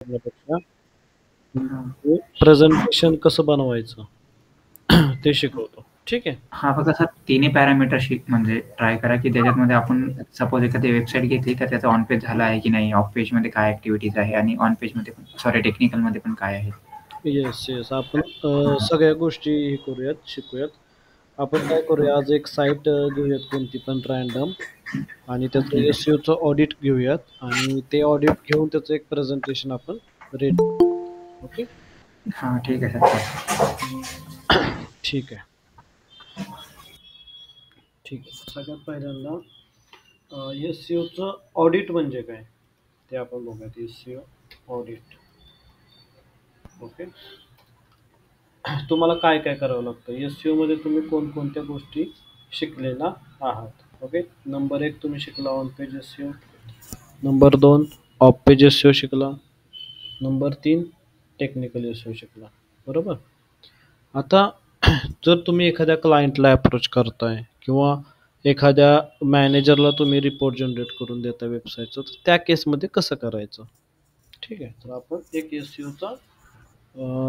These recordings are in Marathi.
करण्यापेक्षा हां. प्रेझेंटेशन कसं बनवायचं ते शिकवतो. ठीक आहे. हां, फक्त सर तिन्ही पॅरामीटर म्हणजे ट्राय करा, की त्याच्यामध्ये आपण सपोज एखादी वेबसाईट घेतली, तर त्याचा ऑन पेज झाला आहे की नाही? ऑफ पेजमध्ये काय ॲक्टिव्हिटीज आहे आणि ऑन पेजमध्ये पण सॉरी टेक्निकलमध्ये पण काय आहे? Yes, yes. आपण हां. सगळ्या गोष्टी हे करूयात, शिकूयात. आपण काय करूया, आज एक साईट घेऊयात कोणती पण रँडम आणि त्याचं ठीक आहे. एस-सी-ओचं ऑडिट घेऊयात आणि ते ऑडिट घेऊन त्याचं एक प्रेझेंटेशन आपण रेडी. ओके. हां, ठीक आहे सर. ठीक आहे. ठीक आहे. सगळ्यात पहिल्यांदा एस-सी-ओचं ऑडिट म्हणजे काय ते आपण बघूयात. एस-सी-ओ ऑडिट. ओके. तुम्हाला काय काय करावं लागतं एस-सी-ओ मध्ये तुम्ही कोणकोणत्या गोष्टी शिकलेला आहात. ओके. नंबर 1 तुम्ही शिकला on page SEO. Number 2 off page SEO शिकला. नंबर 3 टेक्निकल एस-सी-ओ शिकला. बरोबर. आता जर तुम्ही एखाद्या क्लायंटला अप्रोच करताय किंवा एखाद्या मॅनेजरला तुम्ही रिपोर्ट जनरेट करून देता वेबसाईटचं, तर त्या केसमध्ये कसं करायचं. ठीक आहे. तर आपण एक एस-सी-ओचा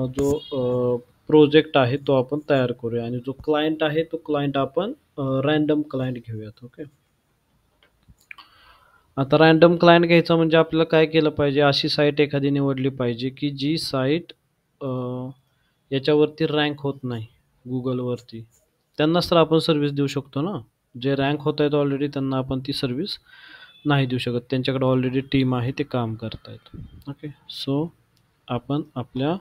जो प्रोजेक्ट आहे तो आपण तयार करूया आणि जो क्लायंट आहे तो क्लायंट आपण रँडम क्लायंट घेऊयात. ओके. आता रँडम क्लायंट घ्यायचा म्हणजे आपल्याला काय केलं पाहिजे, अशी साईट एखादी निवडली पाहिजे की जी साईट याच्यावरती रँक होत नाही गुगलवरती. त्यांनाच तर आपण सर्व्हिस देऊ शकतो ना. जे रँक होत आहेत ऑलरेडी त्यांना आपण ती सर्व्हिस नाही देऊ शकत. त्यांच्याकडे ऑलरेडी टीम आहे, ते काम करतायत. ओके. सो आपण आपल्या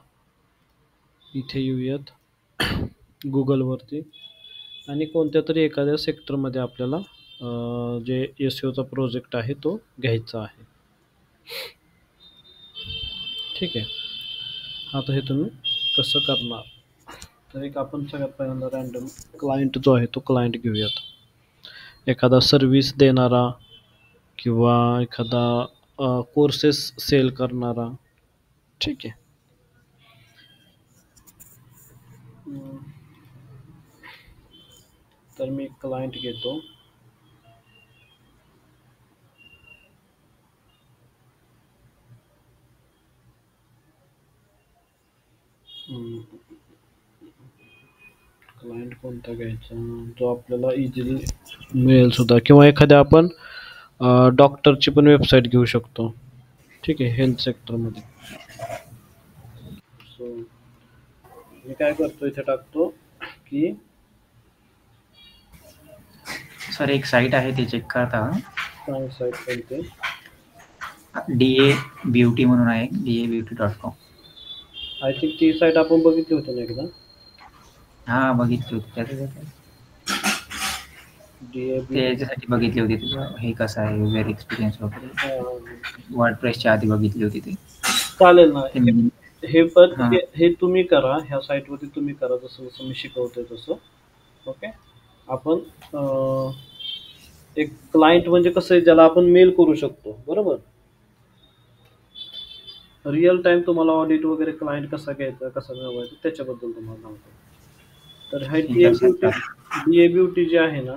इथे येऊयात गुगलवरती आणि कोणत्या तरी एखाद्या सेक्टरमध्ये आपल्याला जे एस-सी-ओचा प्रोजेक्ट आहे तो घ्यायचा आहे. ठीक आहे. आता हे तुम्ही कसं करणार, तर एक आपण सगळ्यात पहिल्यांदा रँडम क्लायंट जो आहे तो क्लायंट घेऊयात. एखादा सर्व्हिस देणारा किंवा एखादा कोर्सेस सेल करणारा. ठीक आहे. तर मी क्लायंट घेतो. क्लायंट कोणता घ्यायचा जो आपल्याला इझिली मिळेल सुद्धा, किंवा एखाद्या आपण डॉक्टरची पण वेबसाईट घेऊ शकतो. ठीक आहे. हेल्थ सेक्टरमध्ये. सो मी काय करतो, इथे टाकतो की सर एक साईट आहे ती चेक करता का? सांग साईट कोणते. DA ब्युटी म्हणून आहे, DAbeauty.com. आय थिंक ती साईट आपण बघितली होती ना एकदा. हां, बघितली होती. ते DAB. याच्यासाठी बघितली होती तुझं हे कसं आहे युजर एक्सपिरियन्स वगैरे. वर्डप्रेसच्या आधी बघितली होती ती. चालेल ना. ते मी हे पण हां, हे तुम्ही करा, ह्या साईटवरती तुम्ही करा जसं जसं मी शिकवतोय तसं. ओके. आपण एक क्लायंट म्हणजे कसं आहे, ज्याला आपण मेल करू शकतो. बरोबर. रिअल टाइम तुम्हाला ऑडिट वगैरे क्लायंट कसा घ्यायचा, कसा मिळवायचा त्याच्याबद्दल तुम्हाला सांगतो. तर हा ठीक आहे सर. DA ब्युटी जी आहे ना,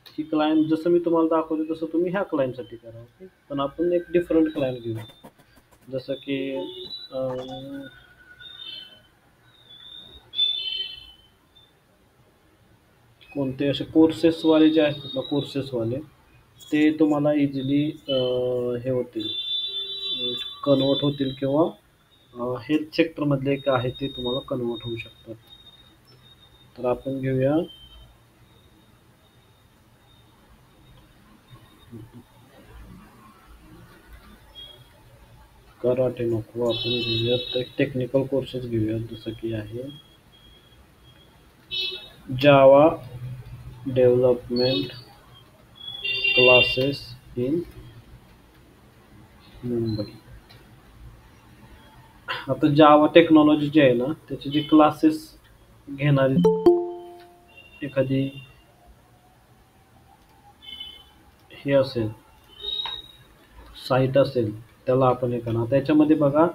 ही क्लायंट जसं मी तुम्हाला दाखवतो तसं तुम्ही ह्या क्लायंटसाठी करा. ओके. पण आपण एक डिफरंट क्लायंट घेऊ, जसं की कोणते असे कोर्सेसवाले जे असतात ना, कोर्सेसवाले ते तुम्हाला इझिली हे होतील, कन्वर्ट होतील किंवा हेल्थ सेक्टरमधले एक आहे ते तुम्हाला कन्वर्ट होऊ शकतात. तर आपण घेऊया कराटे. नको, आपण घेऊयात टेक्निकल कोर्सेस घेऊयात, जसं की आहे Java development classes in Mumbai. आता जावा टेक्नॉलॉजी जी आहे ना, त्याचे जे क्लासेस घेणारी एखादी हे असेल, साईट असेल, त्याला आपण हे करणार. त्याच्यामध्ये बघा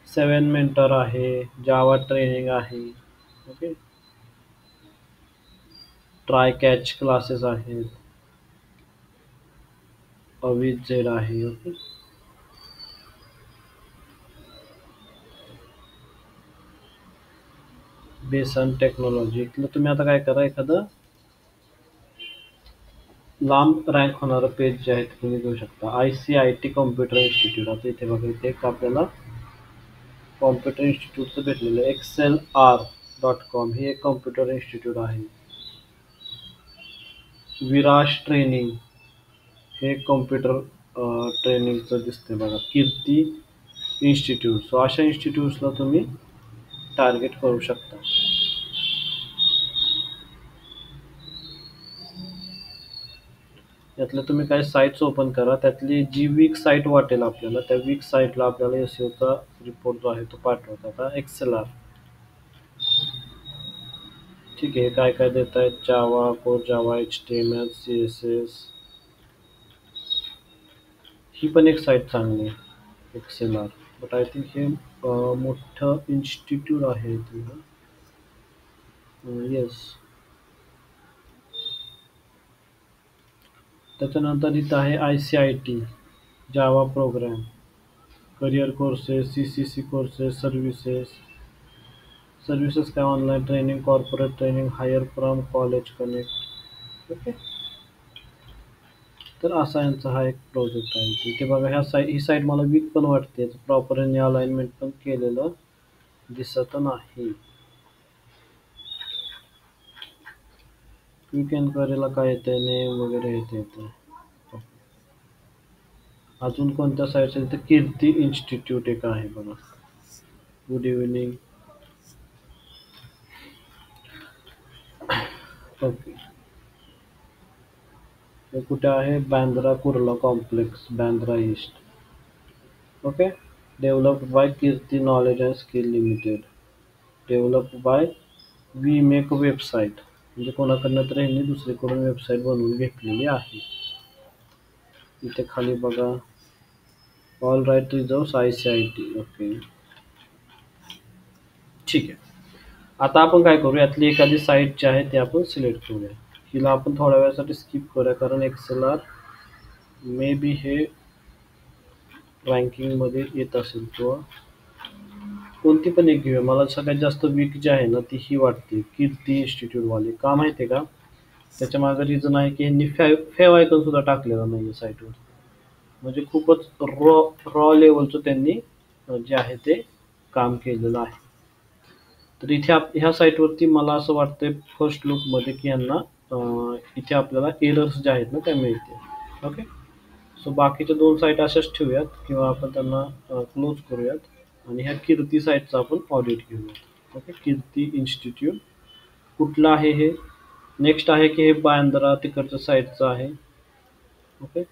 7 मेंटर आहे, जावा ट्रेनिंग आहे. ओके. ट्राय कॅच क्लासेस आहेत, अविज झेड आहे. ओके. बेसन टेक्नॉलॉजी. इथलं तुम्ही आता काय करा, एखादं लांब रँक होणारं पेज जे आहे ते तुम्ही घेऊ शकता. ICIT computer institute. आता इथे बघा, इथे एक आपल्याला कॉम्प्युटर इन्स्टिट्यूटचं भेटलेलं आहे. excelr.com हे एक कॉम्प्युटर इन्स्टिट्यूट आहे. विराज ट्रेनिंग हे कॉम्प्युटर ट्रेनिंगचं दिसतंय बघा. कीर्ती इन्स्टिट्यूट. सो अशा इन्स्टिट्यूट्सला तुम्ही टार्गेट करू शकता. यातलं तुम्ही काही साईट्स ओपन करा, त्यातली जी वीक साईट वाटेल आपल्याला, त्या वीक साईटला आपल्याला एसईओचा रिपोर्ट जो आहे तो पाठवायचा. आता एक्सेलआर, ठीक आहे. काय काय देत आहेत, जावा, कोर जावा, HTML, CSS. ही पण एक साईट चांगली आहे एक्सेलआर, बट आय थिंक हे मोठं इन्स्टिट्यूट आहे. येस. त्याच्यानंतर इथं आहे ICIT Java program, career courses, CCC courses, services काय online training, corporate training, hire from college connect. Okay. तर असा यांचा हा एक प्रोजेक्ट आहे. इथे बघा, ही साईट मला वीक पण वाटते. प्रॉपर यांनी अलाइनमेंट पण केलेलं दिसत नाही. क्विक एन्क्वायरीला काय येते, नेम वगैरे येते. अजून कोणत्या साईट्स आहेत, तर कीर्ती इन्स्टिट्यूट एक आहे बघा. Good evening. ओके. हे कुठे आहे, Bandra Kurla complex, Bandra east. Okay. Developed by Kirti knowledge and skill limited. Developed by we make website. म्हणजे कोणाकडनं तर ह्यांनी दुसरीकडून वेबसाईट बनवून घेतलेली आहे. इथे खाली बघा, all right reserves ICIT. Okay, ठीक आहे. आता आपण काय करू, यातली एखादी साईट जी आहे ती आपण सिलेक्ट करूया. हिला आपण थोड्या वेळासाठी स्किप करूया, कारण एक्सेलआर मे बी हे रँकिंगमध्ये येत असेल किंवा कोणती पण एक घेऊया. मला सगळ्यात जास्त वीक जी आहे ना ती ही वाटते, कीर्ती इन्स्टिट्यूटवाली. का माहिती आहे का, त्याच्या मागे रिझन आहे की यांनी फेव आयकॉन सुद्धा टाकलेला नाही आहे साईटवर. म्हणजे खूपच रॉ लेवलचं त्यांनी जे आहे ते काम केलेलं आहे. तर इथे ह्या साईटवरती मला असं वाटतंय फर्स्ट लुकमध्ये की यांना इथे आपल्याला एरर्स ज्या आहेत ना त्या मिळतील. ओके. सो बाकीच्या दोन साईट अशाच ठेवूयात किंवा आपण त्यांना क्लोज करूयात, आणि ह्या कीर्ती साईटचा आपण ऑडिट घेऊयात. ओके. कीर्ती इन्स्टिट्यूट कुठलं आहे हे. नेक्स्ट आहे की हे बांद्रा तिकडच्या साईटचं आहे. ओके,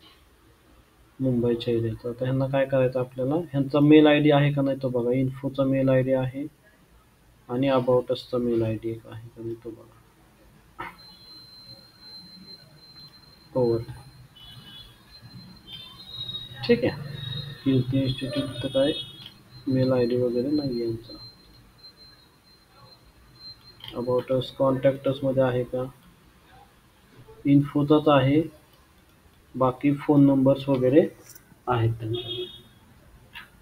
मुंबईच्या एरियाचा. आता ह्यांना काय करायचं, आपल्याला ह्यांचा मेल ID आहे का नाही तो बघा. इन्फोचा मेल ID आहे आणि अबाउट असचा मेल ID एक आहे का नाही तो बघा. ओवर, ठीक आहे. कीर्ती इन्स्टिट्यूट तर काय मेल ID वगैरे नाही यांचा. अबाउट अस कॉन्टॅक्टसमध्ये आहे का, इन्फोचाच आहे. बाकी फोन नंबर्स वगैरे आहेत त्यांच्याकडे.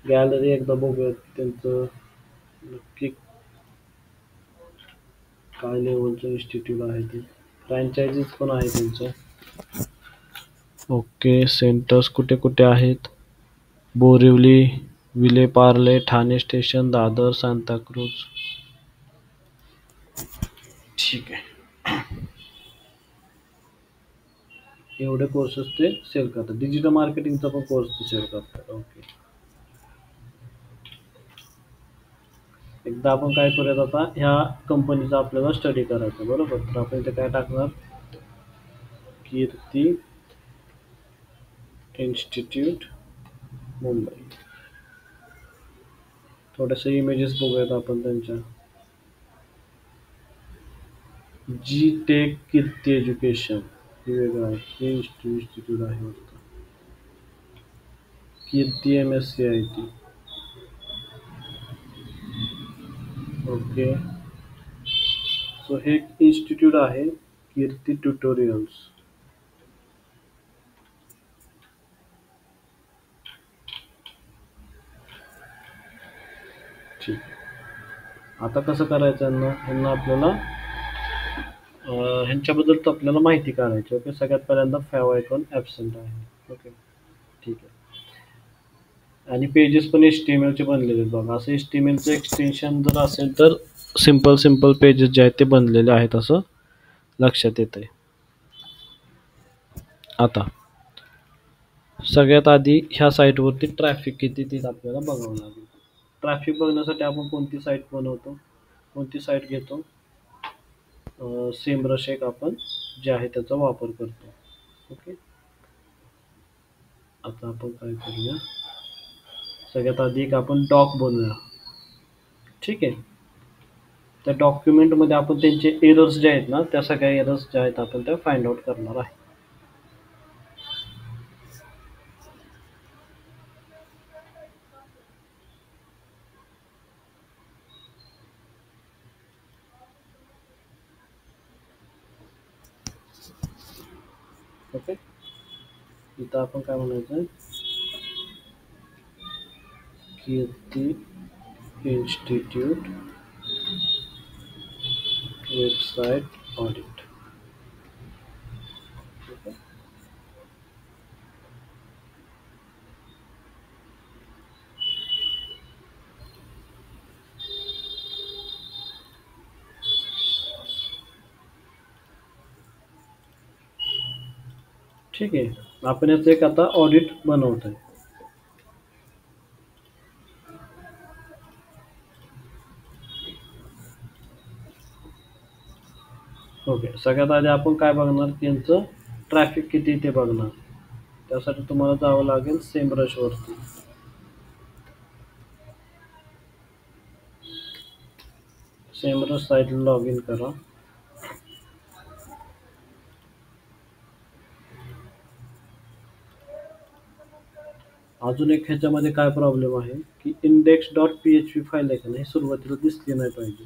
गॅलरी एकदा बघूयात त्यांचं नक्की काय लेवलचं इन्स्टिट्यूट आहे ते. फ्रँचायझीज पण आहे त्यांचं. ओके. सेंटर्स कुठे कुठे आहेत, बोरिवली, विलेपार्ले, ठाणे स्टेशन, दादर, सांताक्रूज. ठीक आहे. एवढे कोर्सेस ते सेल करतात. डिजिटल मार्केटिंगचा पण कोर्स ते सेल करतात. ओके. एकदा आपण काय करूयात, आता ह्या कंपनीचा आपल्याला स्टडी करायचा, बरोबर. तर आपण इथे काय टाकणार, कीर्ती इन्स्टिट्यूट मुंबई. थोडेसे इमेजेस बघूयात आपण त्यांच्या. जी टेक कीर्ती एज्युकेशन हे वेगळं आहे, हे इन्स्टिट्यूट आहे वाटतं. कीर्ती MSCIT. ओके. सो हे इन्स्टिट्यूट आहे कीर्ती ट्युटोरियल्स. ठीक आहे. आता कसं करायचं ह्यांना आपल्याला ह्यांच्याबद्दल तर आपल्याला माहिती काढायची. ओके, सगळ्यात पहिल्यांदा फाइव आयकॉन ॲब्सेंट आहे. ओके, ठीक आहे. आणि पेजेस पण HTML चे बनलेले आहेत बघा. असं HTML चं एक्सटेन्शन जर असेल तर सिंपल पेजेस जे आहेत ते बनलेले आहेत असं लक्षात येत आहे. आता सगळ्यात आधी ह्या साईटवरती ट्रॅफिक किती ते आपल्याला बघावं लागेल. ट्रॅफिक बघण्यासाठी आपण कोणती साईट बनवतो, कोणती साईट घेतो, सेमरश एक आपण जे आहे त्याचा वापर करतो. ओके, आता आपण काय करूया, सगळ्यात आधी एक आपण डॉक बनवूया. ठीक आहे, त्या डॉक्युमेंटमध्ये आपण त्यांचे एरर्स जे आहेत ना, त्या सगळ्या एरर्स ज्या आहेत आपण त्या फाइंड आउट करणार आहे. ओके, इथं आपण काय म्हणायचं, कीर्ती इन्स्टिट्यूट वेबसाइट ऑडिट. ओके, ठीक आहे, आपण याचं एक आता ऑडिट बनवतोय. ओके, सगळ्यात आधी आपण काय बघणार, त्यांचं ट्रॅफिक किती ते बघणार. त्यासाठी तुम्हाला जावं लागेल सेमरशवरती. सेमरश साईटला लॉग इन करा. अजून एक ह्याच्यामध्ये काय प्रॉब्लेम आहे की index.php फाईल आहे का नाही, सुरुवातीला दिसली नाही पाहिजे.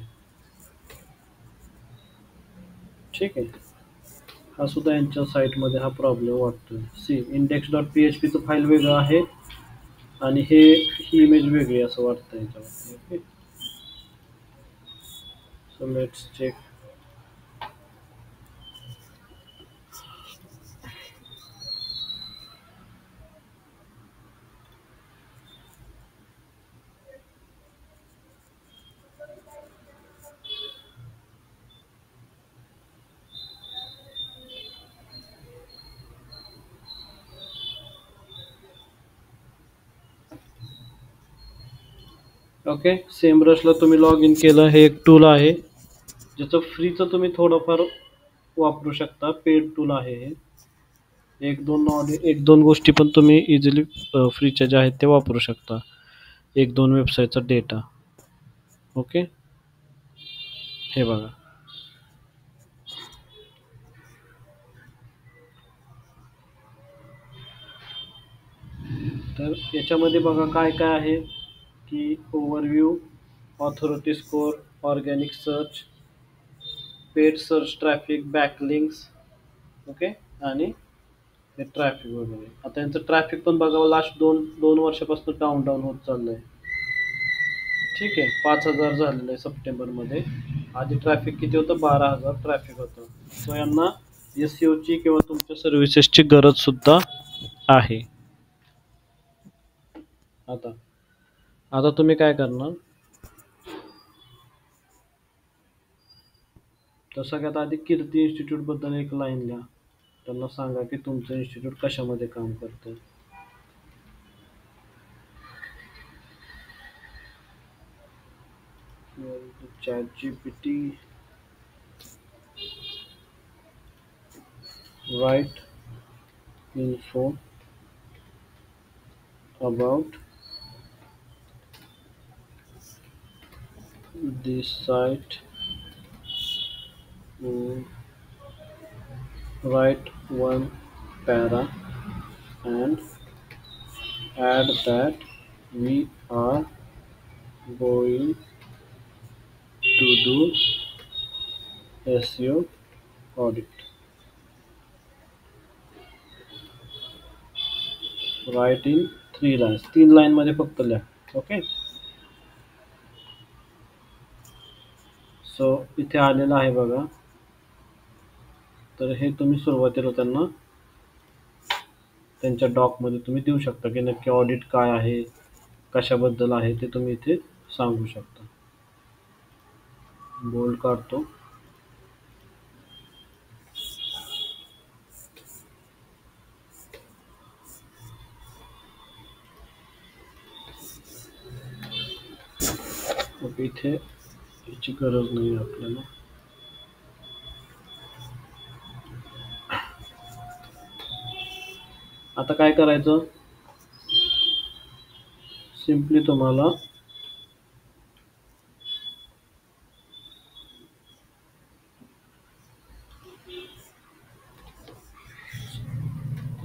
ठीक आहे, हा सुद्धा यांच्या साईटमध्ये हा प्रॉब्लेम वाटतोय. सी index.php चं फाईल वेगळं आहे आणि ही इमेज वेगळी असं वाटतं याच्यामध्ये. Okay, so let's check. Okay, सेमरशला तुम्ही लॉग इन केलं. हे एक टूल आहे ज्याचं फ्रीचं तुम्ही थोडंफार वापरू शकता. पेड टूल आहे हे. एक दोन गोष्टी पण तुम्ही इझिली फ्रीच्या ज्या आहेत ते वापरू शकता. एक दोन वेबसाईटचा डेटा. ओके, हे बघा. तर याच्यामध्ये बघा काय काय आहे की overview, authority score, organic search, paid search traffic, backlinks. Okay, आणि हे ट्रॅफिक वगैरे. आता यांचं ट्रॅफिक पण बघावं, लास्ट दोन वर्षापासून डाऊन होत चाललंय. ठीक आहे, 5,000 झालेलं आहे सप्टेंबरमध्ये. आधी ट्रॅफिक किती होतं, 12,000 ट्रॅफिक होतं. सो यांना SEOची किंवा तुमच्या सर्व्हिसेसची गरज सुद्धा आहे. आता तुम्ही काय करणार, तर सगळ्यात आधी कीर्ती इन्स्टिट्यूट बद्दल एक लाईन लिहा. त्यांना सांगा की तुमचं इन्स्टिट्यूट कशामध्ये काम करतं. ChatGPT, write info about this site, write one para and add that we are going to do SEO audit. Write in 3 lines. 3 line मध्ये फक्त लिहा. ओके, सो इथे आलेलं आहे बघा. तर हे तुम्ही सुरुवातीला त्यांना त्यांच्या डॉकमध्ये तुम्ही देऊ शकता की नक्की ऑडिट काय आहे, कशाबद्दल आहे ते तुम्ही इथे सांगू शकता. बोल्ड काढतो. ओके, इथे याची गरज नाही आपल्याला. आता काय करायचं, सिम्पली तुम्हाला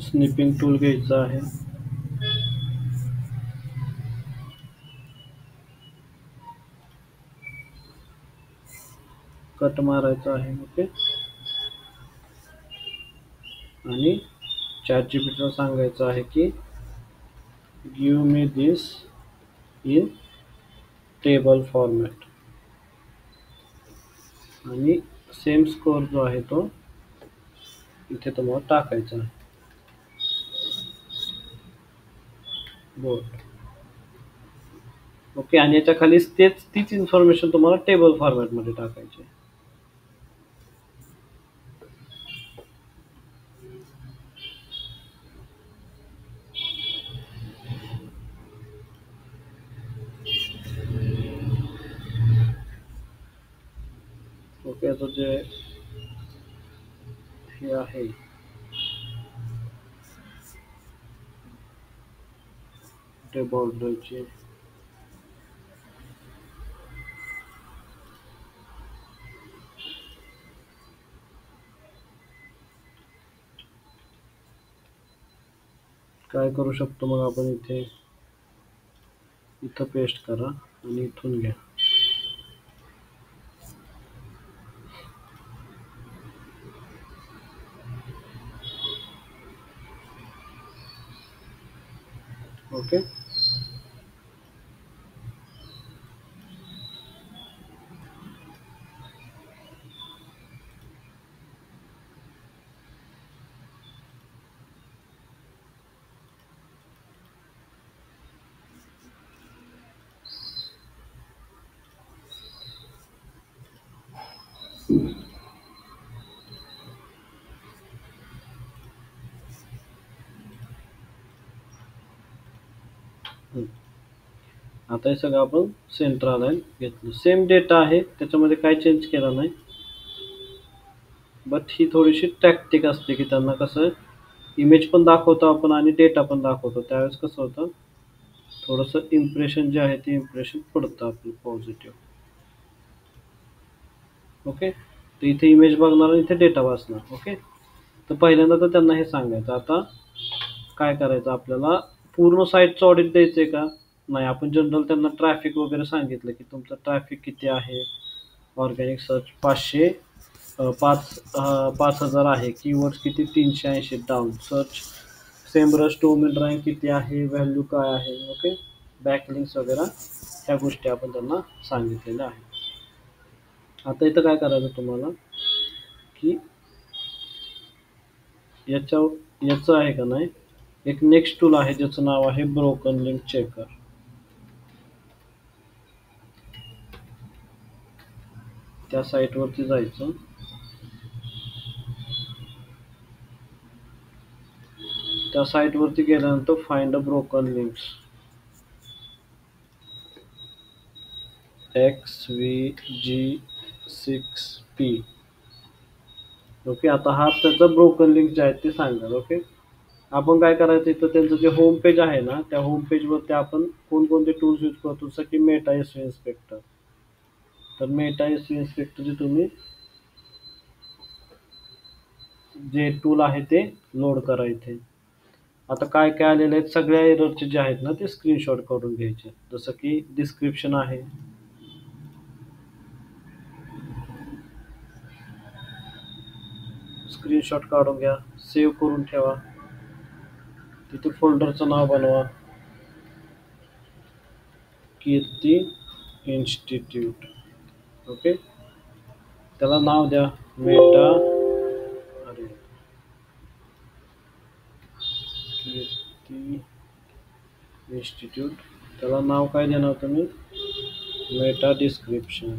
स्निपिंग टूल घ्यायचं आहे. कट मारायचा आहे. ओके, आणि ChatGPTला सांगायचं आहे की give me this in table format, आणि सेम स्कोर जो आहे तो इथे तुम्हाला टाकायचा आहे. बोर्ड. ओके, आणि याच्या खाली तीच इन्फॉर्मेशन तुम्हाला टेबल फॉर्मॅटमध्ये टाकायची आहे. ओके, आता जे हे आहे ते बॉर्डरचे काय करू शकतो मग आपण, इथं पेस्ट करा आणि इथून घ्या. ओके, आता हे सगळं आपण सेंटर अलाइन घेतलं. सेम डेटा आहे, त्याच्यामध्ये काय चेंज केला नाही. बट ही थोडीशी टॅक्टिक असते की त्यांना कसं इमेज पण दाखवतो आपण आणि डेटा पण दाखवतो, त्यावेळेस कसं होतं थोडंसं इम्प्रेशन जे आहे ते इम्प्रेशन पडतं आपलं पॉझिटिव्ह. ओके, तर इथे इमेज बघणार आणि इथे डेटा वाचणार. ओके, तर पहिल्यांदा तर त्यांना हे सांगायचं. आता काय करायचं, आपल्याला पूर्ण साईटचं ऑडिट द्यायचं आहे का नाही. आपण जनरल त्यांना ट्रॅफिक वगैरे सांगितलं की तुमचं ट्रॅफिक किती आहे, ऑर्गॅनिक सर्च 5,000 आहे, कीवर्ड्स किती 380 down, search Semrush domain rank किती आहे, व्हॅल्यू काय आहे. ओके, बॅकलिंक्स वगैरे ह्या गोष्टी आपण त्यांना सांगितलेल्या आहेत. आता इथं काय करायचं तुम्हाला की याचं आहे का नाही, एक नेक्स्ट टूल आहे ज्याचं नाव आहे ब्रोकन लिंक चेकर. त्या साईटवरती जायचं. त्या साईटवरती गेल्यानंतर find a broken links XVG6P. Okay, आता हा त्याचा ब्रोकन लिंक जे आहेत ते सांगणार. ओके, आपण काय करायचं, इथं त्यांचं जे होम पेज आहे ना, त्या होम पेजवरती आपण कोणकोणते टूल्स यूज करतो, जसं की मेटा एसईओ इन्स्पेक्टर. तर मेटा एसईओ इन्स्पेक्टरचे तुम्ही जे टूल आहे ते लोड करा इथे. आता काय काय आलेले आहेत, सगळ्या एररचे जे आहेत ना ते स्क्रीनशॉट करून घ्यायचे. जसं की डिस्क्रिप्शन आहे, स्क्रीनशॉट काढून घ्या, सेव्ह करून ठेवा. तिथे फोल्डरचं नाव बनवा, कीर्ती इन्स्टिट्यूट. ओके, त्याला नाव द्या मेटा अरे कीर्ती इन्स्टिट्यूट. त्याला नाव काय देणार तुम्ही? Meta description.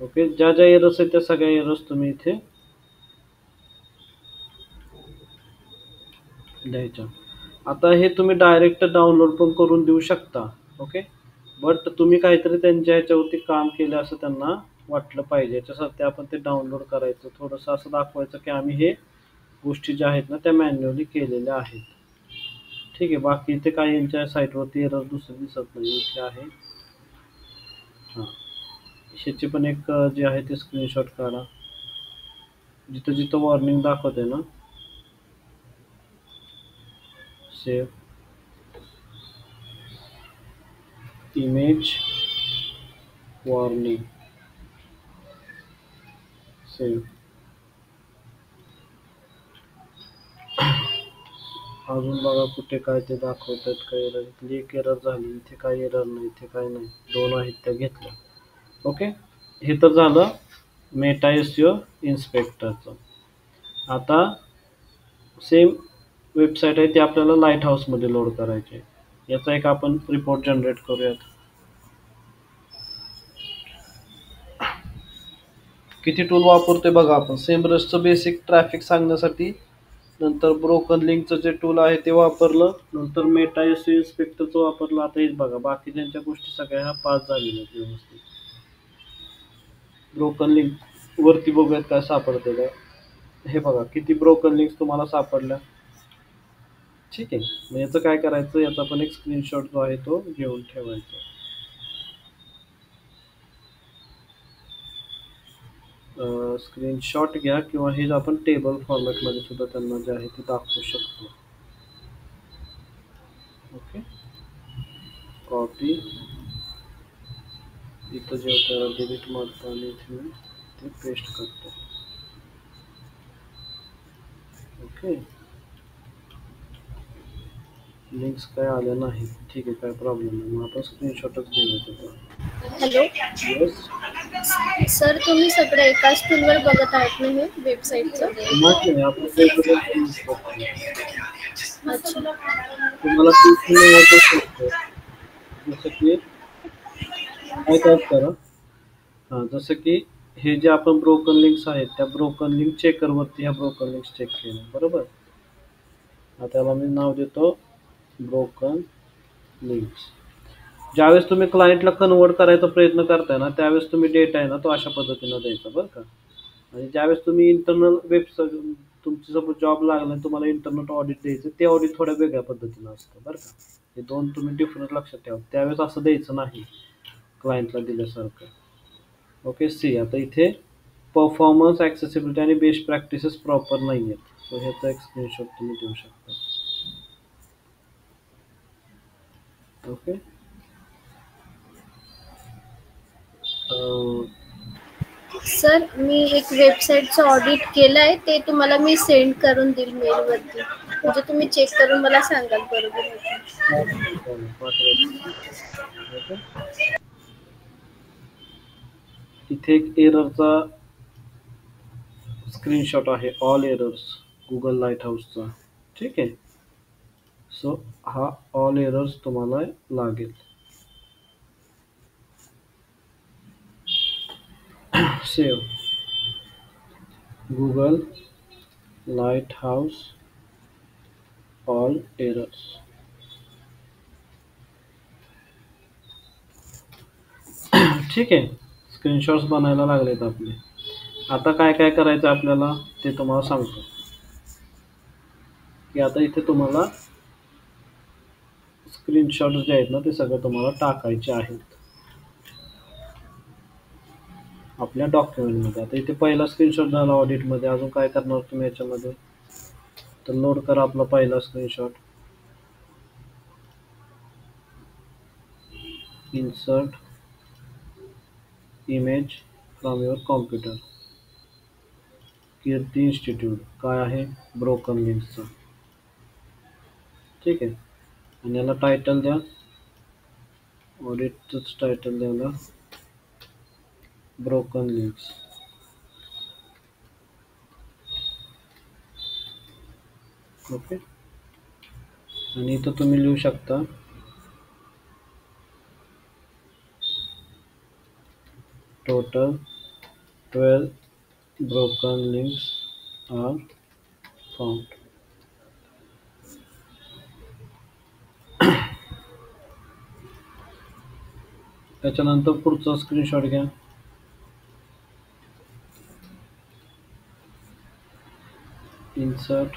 ओके, ज्या ज्या एरर्स आहेत त्या सगळ्या एरर्स तुम्ही इथे द्यायच्या. आता हे तुम्ही डायरेक्ट डाउनलोड पण करून देऊ शकता. ओके, बट तुम्ही काहीतरी त्यांच्या ह्याच्यावरती काम केलं असं त्यांना वाटलं पाहिजे. याच्यासाठी आपण ते डाउनलोड करायचं, थोडंसं असं दाखवायचं की आम्ही हे गोष्टी ज्या आहेत ना त्या मॅन्युअली केलेल्या आहेत. ठीक आहे, बाकी इथे काही यांच्या साईटवरती एरर दुसरं दिसत नाही. इथे आहे हां, ह्याची पण एक जे आहे ते स्क्रीनशॉट काढा. जिथं जिथं वॉर्निंग दाखवते ना, सेव्ह इमेज वॉर्निंग, सेव्ह. अजून बघा कुठे काय ते दाखवतात काय एरर. इथली एक एरर झाली, इथे काय एरर नाही, इथे काय नाही. 2 आहेत त्या घेतल्या. ओके, हे तर झालं मेटा एसईओ इन्स्पेक्टरचं. आता सेम वेबसाईट आहे ती आपल्याला लाईट हाऊसमध्ये लोड करायची आहे. याचा एक आपण रिपोर्ट जनरेट करूयात. किती टूल वापरतोय बघा आपण. सेमरसचं बेसिक ट्रॅफिक सांगण्यासाठी, नंतर ब्रोकन लिंकचं जे टूल आहे ते वापरलं, नंतर मेटा एसईओ इन्स्पेक्टरचं वापरलं. आता हेच बघा, बाकी त्यांच्या गोष्टी सगळ्या ह्या पास झालेल्या आहेत व्यवस्थित. ब्रोकन लिंक वरती बघूयात काय सापडतेलं. हे बघा किती ब्रोकन लिंक्स तुम्हाला सापडल्या. ठीक आहे, मग याचं काय करायचं, याचा पण एक स्क्रीनशॉट जो आहे तो घेऊन ठेवायचा. स्क्रीनशॉट घ्या किंवा हे आपण टेबल फॉर्मॅटमध्ये सुद्धा त्यांना जे आहे ते दाखवू शकतो. ओके, कॉपी, इथं जे त्याला डिलीट मारतो आणि इथे मी ते पेस्ट करतो. ओके, लिंक्स काय आल्या नाही. ठीक आहे, काय प्रॉब्लेम नाही. मग आपण स्क्रीनशॉटच घेऊया. हॅलो येस सर, तुम्ही सगळं एकाच टूलवर बघत आहात ना हे वेबसाईटचं? नाही, आपण वेगवेगळ्या tools वापरतो. अच्छा, तुम्हाला पीसी वापरू शकतो. जसं की काय काय करा, हां, जसं की हे जे आपण ब्रोकन लिंक्स आहेत त्या ब्रोकन लिंक चेकरवरती ह्या ब्रोकन लिंक्स चेक केल्या, बरोबर. आता त्याला मी नाव देतो ब्रोकन लिंक्स. ज्यावेळेस तुम्ही क्लायंटला कन्वर्ट करायचा प्रयत्न करताय ना, त्यावेळेस तुम्ही डेटा आहे ना तो अशा पद्धतीनं द्यायचा, बरं का. आणि ज्यावेळेस तुम्ही इंटरनल वेबसाईट, तुमची सपोज जॉब लागला आणि तुम्हाला इंटरनल ऑडिट द्यायचं, ते ऑडिट थोड्या वेगळ्या पद्धतीनं असतं, बरं का. हे 2 तुम्ही डिफरंट लक्षात ठेवा. त्यावेळेस असं द्यायचं नाही क्लायंटला दिल्यासारखं. ओके, सी आता इथे परफॉर्मन्स, ॲक्सेसिबिलिटी आणि बेस्ट प्रॅक्टिसेस प्रॉपर नाही आहेत. सो ह्याचा एक स्क्रीनशॉट तुम्ही देऊ शकता. ओके, सर मी एक वेबसाईटचं ऑडिट केलं आहे, ते तुम्हाला मी सेंड करून देईल मेलवरती. म्हणजे तुम्ही चेक करून मला सांगाल बरोबर आहे का? ओके, इथे एक एररचा स्क्रीनशॉट आहे, ऑल एरर्स गुगल लाईट हाऊसचा. ठीक आहे, सो हा ऑल एरर्स तुम्हाला लागेल. Save Google light house all errors. ठीक आहे, स्क्रीनशॉट्स बनायला लागलेत आपले. आता काय काय करायचं आपल्याला ते तुम्हाला सांगतो. की आता इथे तुम्हाला स्क्रीनशॉट्स जे आहेत ना ते सगळं तुम्हाला टाकायचे आहेत आपल्या डॉक्युमेंटमध्ये. आता इथे पहिला स्क्रीनशॉट झाला ऑडिटमध्ये. अजून काय करणार तुम्ही याच्यामध्ये, तर लोड करा आपला पहिला screenshot. Insert image from your computer. Kirti institute काय आहे, ब्रोकन लिंक्सचं. ठीक आहे, आणि याला टायटल द्या, ऑडिटचंच टायटल द्यायला ब्रोकन लिंक्स. ओके, आणि इथं तुम्ही लिहू शकता total 12 broken links are found. त्याच्यानंतर पुढचा स्क्रीनशॉट घ्या. Insert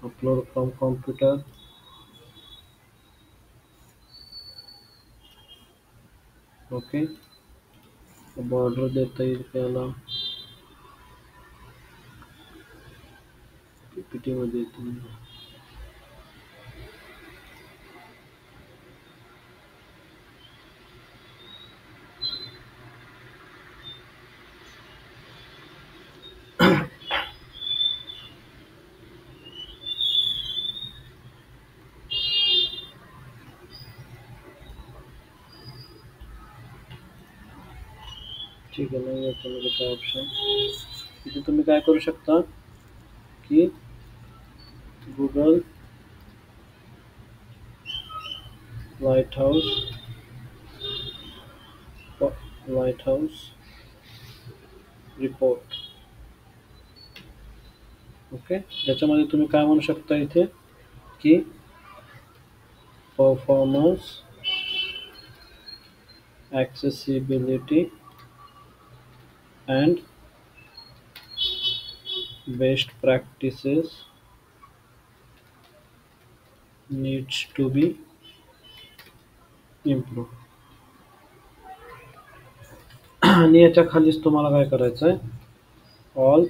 upload from computer. Okay, border देता येईल त्याला पीपीटी मध्ये ठीक आहे. नाही याच्यामध्ये काय ऑप्शन, इथे तुम्ही काय करू शकता की Google light house report. Okay, ज्याच्यामध्ये तुम्ही काय म्हणू शकता इथे की performance, accessibility and best practices needs to be improved. आणि याच्या खालीच तुम्हाला काय करायचं आहे, ऑल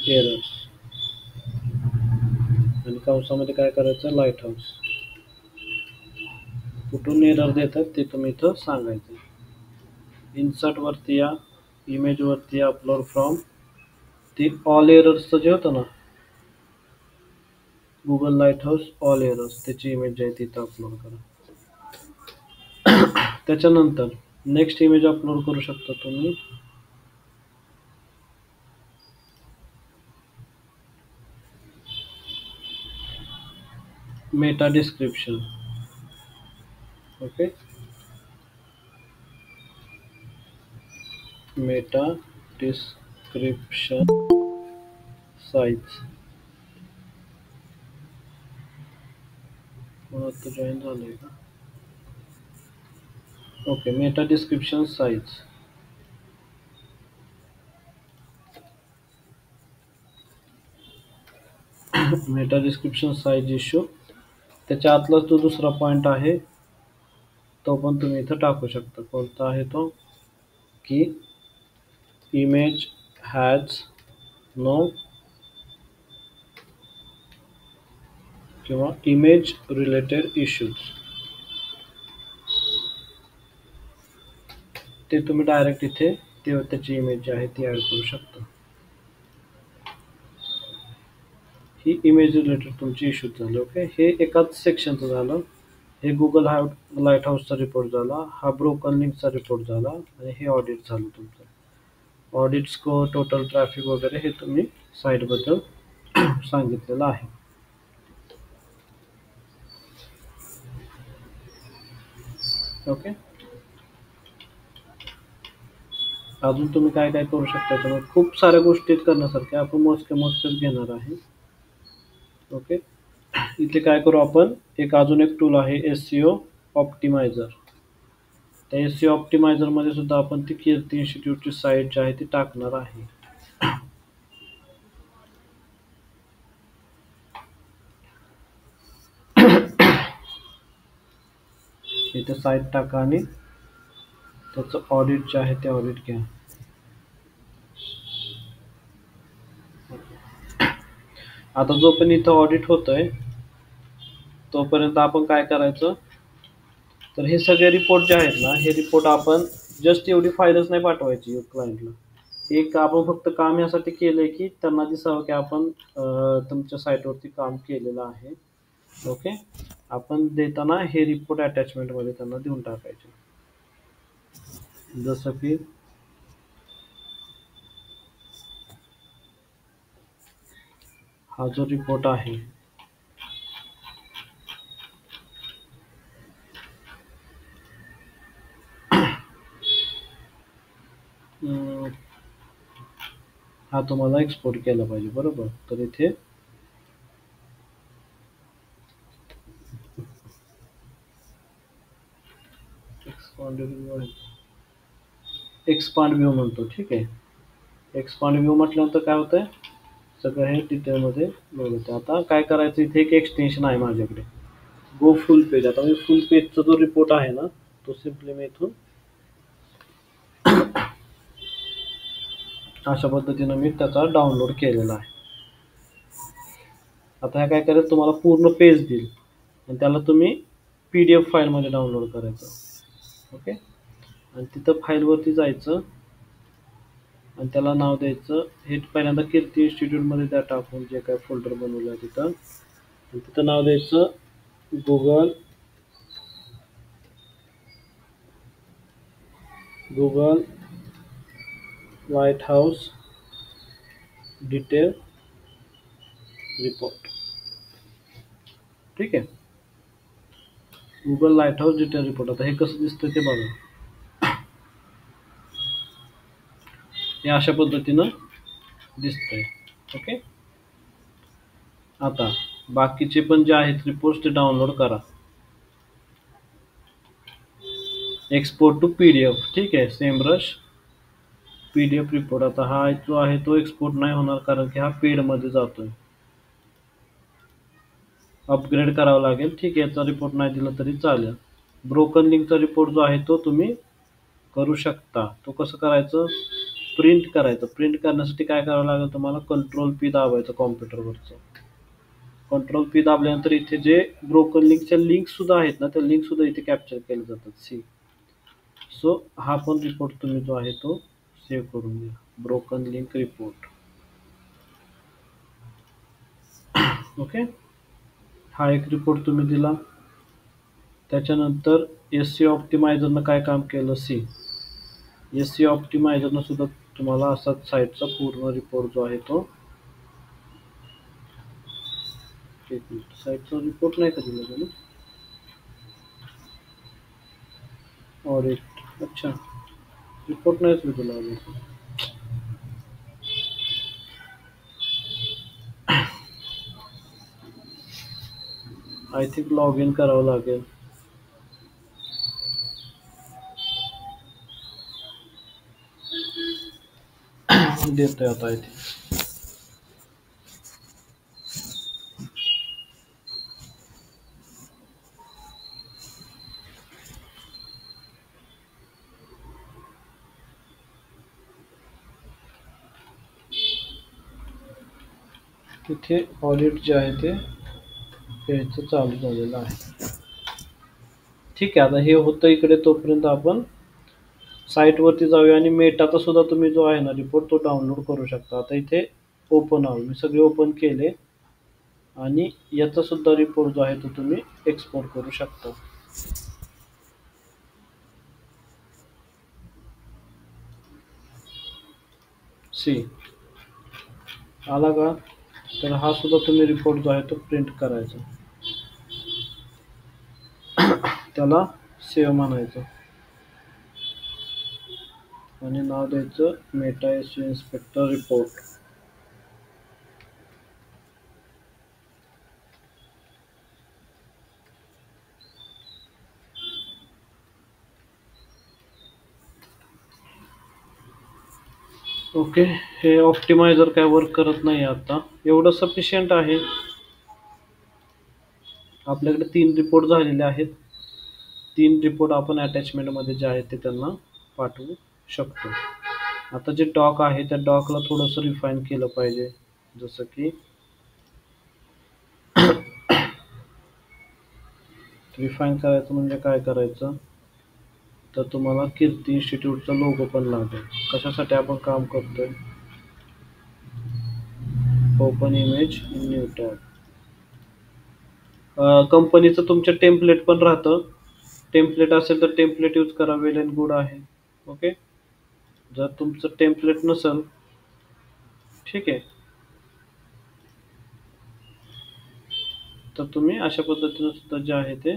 एरर्स, आणि कंसामध्ये काय करायचं, लाईट हाऊस. कुठून एरर देतात ते तुम्ही इथं सांगायचं. इन्सर्ट वरती या, इमेज वरती या, अपलोड फ्रॉम, ती ऑल एरर्सचं जे होतं ना Google light house all errors, त्याची इमेज जी आहे तिथं अपलोड करा. त्याच्यानंतर नेक्स्ट इमेज अपलोड करू शकता तुम्ही. Meta description. Okay, Meta description size. कोणाचं जॉईन झालंय का? Okay, Meta description size. Meta description size issue, त्याच्या आतला जो दुसरा पॉइंट आहे तो पण तुम्ही इथं टाकू शकता. कोणता आहे तो की इमेज हॅज नो किंवा इमेज रिलेटेड इश्यूज, ते तुम्ही डायरेक्ट इथे त्याची इमेज जी आहे ती ॲड करू शकता. ही इमेज रिलेटेड तुमची इश्यूज झाले. ओके, हे एकाच सेक्शनचं झालं. हे गुगल लाईट हाऊसचा रिपोर्ट झाला, हा ब्रोकन लिंकचा रिपोर्ट झाला, आणि हे ऑडिट झालं तुमचं. ऑडिट स्कोर, टोटल ट्रॅफिक वगैरे हे तुम्ही साईटबद्दल सांगितलेलं आहे. ओके, अजून तुम्ही काय काय करू शकता, त्याच्यामुळे खूप साऱ्या गोष्टी करण्यासारख्या, आपण मोजकेच घेणार आहे. ओके, इथे काय करू आपण, अजून एक टूल आहे SEO ऑप्टिमायझर. त्या SEO ऑप्टिमायझर मध्ये सुद्धा आपण ती कीर्ती इन्स्टिट्यूटची साईट जी आहे ती टाकणार आहे. इथे साईट टाका आणि त्याचं ऑडिट जे आहे ते ऑडिट घ्या. आता जो पण इथं ऑडिट होतोय तोपर्यंत आपण काय करायचं, तर हे सगळे रिपोर्ट जे आहेत ना, हे रिपोर्ट आपण जस्ट एवढी फाईलच नाही पाठवायची क्लायंटला. एक आपण फक्त काम यासाठी केलंय की त्यांना दिसावं की आपण तुमच्या साईटवरती काम केलेलं आहे. ओके, आपण देताना हे रिपोर्ट अटॅचमेंटमध्ये त्यांना देऊन टाकायचे. जसं की हा जो रिपोर्ट आहे हा तुम्हाला एक्सपोर्ट केला पाहिजे, बरोबर. तर इथे एक्सपांड व्ह्यू म्हणतो, ठीक आहे. एक्सपांड व्ह्यू म्हटल्यानंतर काय होतंय, सगळं हे डिटेलमध्ये लोड होतं. आता काय करायचं, इथे एक एक्सटेन्शन आहे माझ्याकडे, गो फुल पेज. आता मी फुल पेजचा जो रिपोर्ट आहे ना, तो सिम्पली मी इथून अशा पद्धतीनं मी त्याचा डाउनलोड केलेला आहे. आता ह्या काय करायचं, तुम्हाला पूर्ण पेज देईल आणि त्याला तुम्ही PDF फाईलमध्ये डाउनलोड करायचं. ओके. आणि तिथं फाईलवरती जायचं आणि त्याला नाव द्यायचं, हे पहिल्यांदा कीर्ती इन्स्टिट्यूटमध्ये त्या टाकून जे काय फोल्डर बनवलं आहे तिथं, आणि तिथं नाव द्यायचं Google white house detail report. ठीक आहे, Google light house detail report. आता हे कसं दिसतं ते बघा, हे अशा पद्धतीनं दिसतंय. ओके. आता बाकीचे पण जे आहेत रिपोर्ट्स ते डाउनलोड करा, एक्सपोर्ट टू PDF. ठीक आहे, सेम ब्रश PDF रिपोर्ट. आता हा जो आहे तो एक्सपोर्ट नाही होणार कारण की हा पेडमध्ये जातोय, अपग्रेड करावं लागेल. ठीक आहे, याचा रिपोर्ट नाही दिला तरी चालेल. ब्रोकन लिंकचा रिपोर्ट जो आहे तो तुम्ही करू शकता. तो कसं करायचं, प्रिंट करायचं. प्रिंट करण्यासाठी काय करावं लागेल तुम्हाला, Ctrl+P दाबायचं कॉम्प्युटरवरचं. Ctrl+P दाबल्यानंतर इथे जे ब्रोकन लिंकच्या लिंक सुद्धा आहेत ना, त्या लिंक सुद्धा इथे कॅप्चर केल्या जातात. सी सो हा पण रिपोर्ट तुम्ही जो आहे तो सेव्ह करून घ्या, ब्रोकन लिंक रिपोर्ट. ओके, हा एक रिपोर्ट तुम्ही दिला. त्याच्यानंतर SEO ऑप्टिमायझरनं काय काम केलं, SEO ऑप्टिमायझरनं सुद्धा तुम्हाला असाच साईटचा पूर्ण रिपोर्ट जो आहे तो, साईटचा रिपोर्ट नाही का दिला त्याने, ऑडिट. अच्छा, रिपोर्ट नाहीच मी दिला अजून. आय थिंक लॉग इन करावं लागेल. देतोय आता इथे. तिथे ऑडिट जे आहे ते यायचं चालू झालेलं आहे. ठीक आहे, आता हे होतं इकडे. तोपर्यंत आपण साईटवरती जाऊया आणि मेटाचा सुद्धा तुम्ही जो आहे ना रिपोर्ट तो डाउनलोड करू शकता. आता इथे ओपन आहे, मी सगळे ओपन केले आणि याचा सुद्धा रिपोर्ट जो आहे तो तुम्ही एक्सपोर्ट करू शकता. सी आला का, तर हा सुद्धा तुम्ही रिपोर्ट जो आहे तो प्रिंट करायचा, त्याला सेव्ह म्हणायचं आणि नाव द्यायचं Meta SEO inspector report. Okay, हे ऑप्टिमायझर काय वर्क करत नाही आता, एवढं सफिशियंट आहे. आपल्याकडे 3 रिपोर्ट झालेले आहेत. 3 रिपोर्ट आपण अटॅचमेंटमध्ये जे आहेत ते त्यांना पाठवू शकतो. आता जे डॉक आहे त्या डॉकला थोडंसं रिफाईन केलं पाहिजे. जसं की रिफाईन करायचं म्हणजे काय करायचं, तर तुम्हाला कीर्ती इन्स्टिट्यूटचा लोगो पण लागेल. कशासाठी आपण काम करतोय, ओपन इमेज न्यू टॅब. कंपनीचं तुमच्या टेम्पलेट पण राहतं. टेम्पलेट असेल तर टेम्पलेट यूज करा, वेल अँड गुड आहे. ओके. जर तुमचं टेम्पलेट नसेल, ठीक आहे, तर तुम्ही अशा पद्धतीने सुद्धा जे आहे ते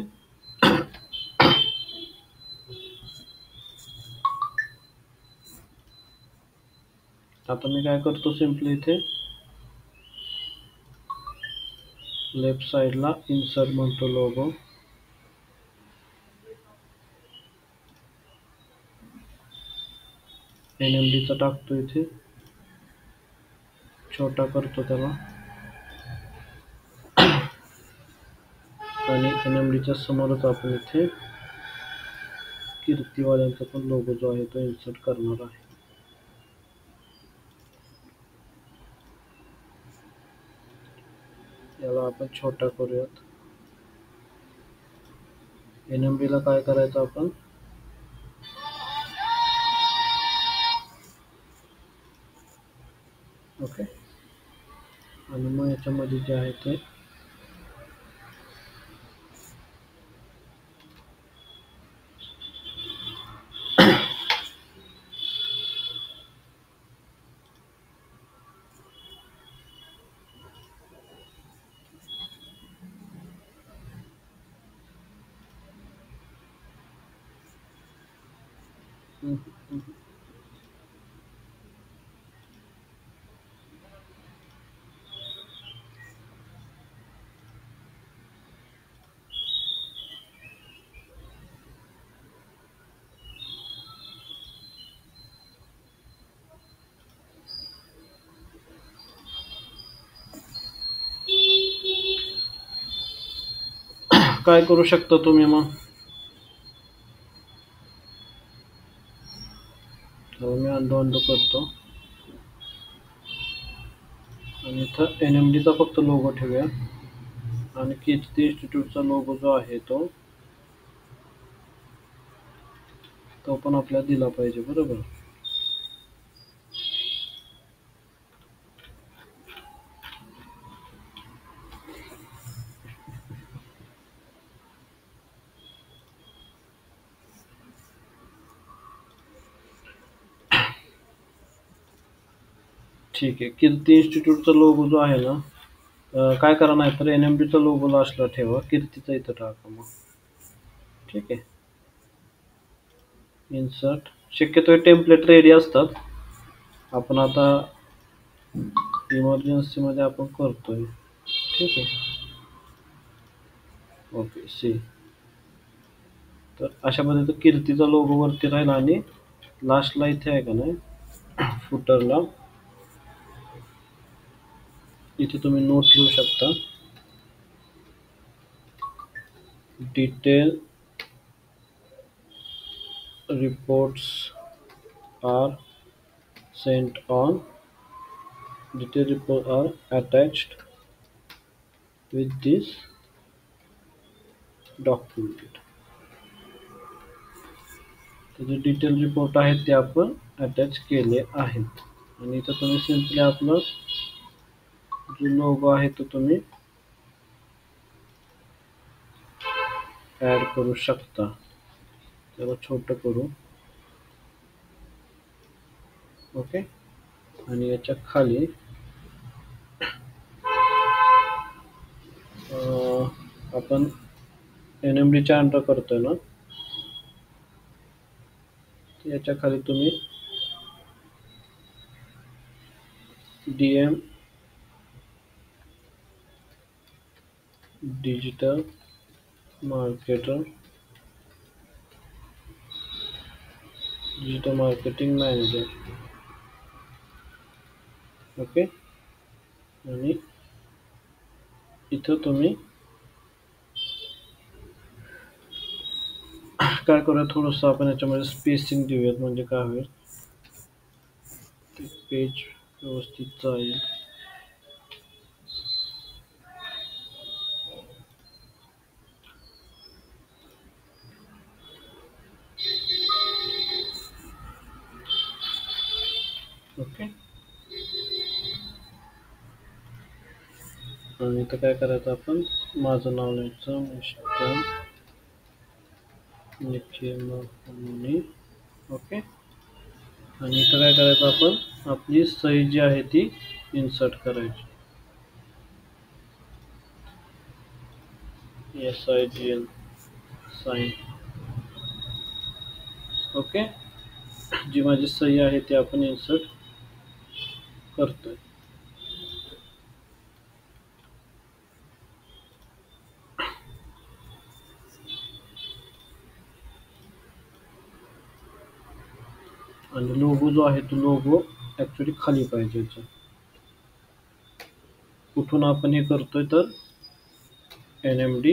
आता मी काय करतो, सिम्पली इथे लेफ्ट साईडला इन्सर्ट म्हणतो लोगो, NMDचा टाकतो, इथे छोटा करतो त्याला, आणि NMDच्या समोरच आपण इथे कीर्तीवाल्यांचा पण लोगो जो आहे तो इन्सर्ट करणार आहे. याला आपण छोटा करूयात. NMD ला काय करायचं आपण, ओके, आणि मग याच्यामध्ये जे आहे ते काय करू शकता तुम्ही मग. मी अंडू करतो आणि इथं NMDचा फक्त लोगो ठेवूया, आणि कीर्ती इन्स्टिट्यूटचा लोगो जो आहे तो पण आपल्याला दिला पाहिजे, बरोबर. ठीक आहे. कीर्ती इन्स्टिट्यूटचा लोगो जो आहे ना, काय करा, नाही तर NMDचा लोगोला असला ठेवा, कीर्तीचा इथं टाका मग, ठीक आहे. इन्सर्ट, शक्यतो टेम्पलेट रेडी असतात, आपण आता इमर्जन्सीमध्ये आपण करतोय, ठीक आहे. Okay, see. तर अशा पद्धतीने कीर्तीचा लोगो वरती राहील, आणि लास्टला इथे आहे का नाही, फुटरला इथे तुम्ही नोट लिहू शकता, detail reports are sent on, detailed reports are attached with this document. तर जे डिटेल रिपोर्ट आहेत ते आपण अटॅच केले आहेत, आणि इथं तुम्ही सिम्पली आपलं जो लोगो आहे तो तुम्ही ऍड करू शकता. त्याला छोटं करू, ओके, आणि याच्या खाली आपण NMDच्या अंडर करतोय ना, याच्या खाली तुम्ही DM digital marketing manager, okay, आणि इथं तुम्ही काय करूया, थोडंसं आपण याच्यामध्ये स्पेसिंग देऊयात, म्हणजे काय होईल, पेज व्यवस्थित जाईल. ओके, आणि इथं काय करायचं, आपण माझं नाव लिहायचं, मिस्टर निखिल, ओके. आणि इथं काय करायचं, आपण आपली सही जी आहे ती इन्सर्ट करायची. SIGN sign. ओके, जी माझी सही आहे ती आपण इन्सर्ट करतोय. आणि लोगो जो आहे तो लोगो ॲक्च्युली खाली पाहिजे. कुठून आपण हे करतोय तर NMD